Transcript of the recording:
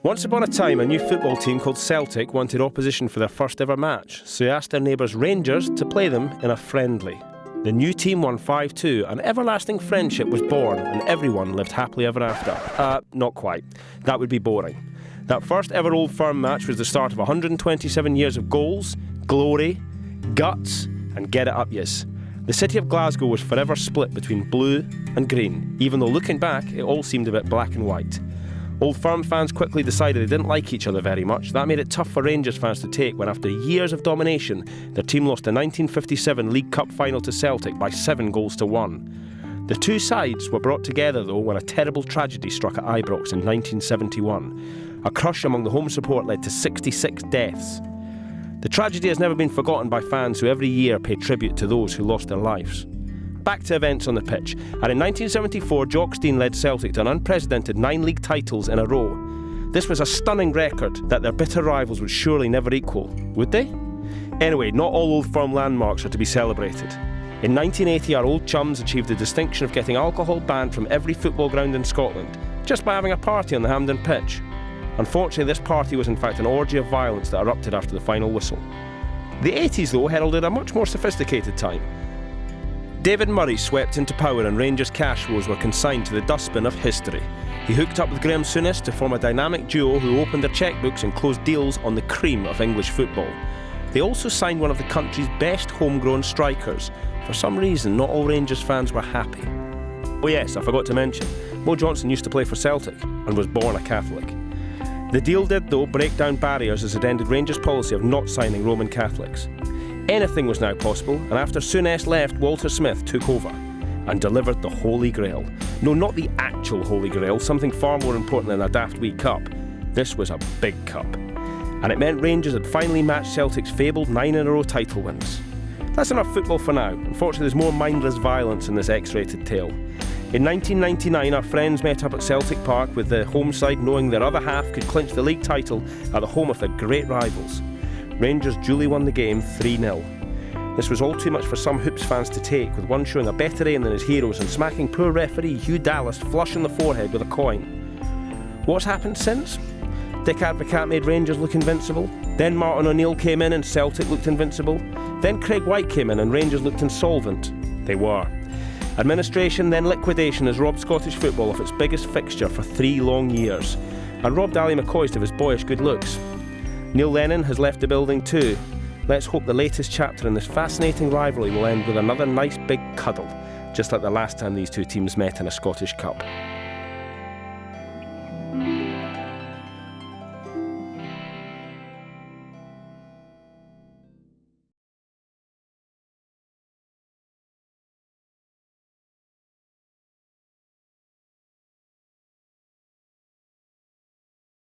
Once upon a time, a new football team called Celtic wanted opposition for their first ever match, so they asked their neighbours Rangers to play them in a friendly. The new team won 5-2, an everlasting friendship was born, and everyone lived happily ever after. Not quite. That would be boring. That first ever Old Firm match was the start of 127 years of goals, glory, guts, and get it up yous. The city of Glasgow was forever split between blue and green, even though looking back, it all seemed a bit black and white. Old Firm fans quickly decided they didn't like each other very much. That made it tough for Rangers fans to take when, after years of domination, their team lost the 1957 League Cup final to Celtic by 7-1. The two sides were brought together, though, when a terrible tragedy struck at Ibrox in 1971. A crush among the home support led to 66 deaths. The tragedy has never been forgotten by fans who every year pay tribute to those who lost their lives. Back to events on the pitch, and in 1974 Jock Stein led Celtic to an unprecedented 9 league titles in a row. This was a stunning record that their bitter rivals would surely never equal, would they? Anyway, not all Old Firm landmarks are to be celebrated. In 1980 our old chums achieved the distinction of getting alcohol banned from every football ground in Scotland, just by having a party on the Hampden pitch. Unfortunately, this party was in fact an orgy of violence that erupted after the final whistle. The 80s, though, heralded a much more sophisticated time. David Murray swept into power and Rangers' cash woes were consigned to the dustbin of history. He hooked up with Graham Souness to form a dynamic duo who opened their chequebooks and closed deals on the cream of English football. They also signed one of the country's best homegrown strikers. For some reason, not all Rangers fans were happy. Oh yes, I forgot to mention, Mo Johnson used to play for Celtic and was born a Catholic. The deal did, though, break down barriers as it ended Rangers' policy of not signing Roman Catholics. Anything was now possible, and after Souness left, Walter Smith took over and delivered the Holy Grail. No, not the actual Holy Grail, something far more important than a daft wee cup. This was a big cup. And it meant Rangers had finally matched Celtic's fabled 9-in-a-row title wins. That's enough football for now. Unfortunately, there's more mindless violence in this X-rated tale. In 1999, our friends met up at Celtic Park with the home side knowing their other half could clinch the league title at the home of their great rivals. Rangers duly won the game 3-0. This was all too much for some Hoops fans to take, with one showing a better aim than his heroes and smacking poor referee Hugh Dallas flush on the forehead with a coin. What's happened since? Dick Advocaat made Rangers look invincible. Then Martin O'Neill came in and Celtic looked invincible. Then Craig White came in and Rangers looked insolvent. They were. Administration, then liquidation, has robbed Scottish football of its biggest fixture for 3 long years, and robbed Ali McCoist of his boyish good looks. Neil Lennon has left the building too. Let's hope the latest chapter in this fascinating rivalry will end with another nice big cuddle, just like the last time these two teams met in a Scottish Cup.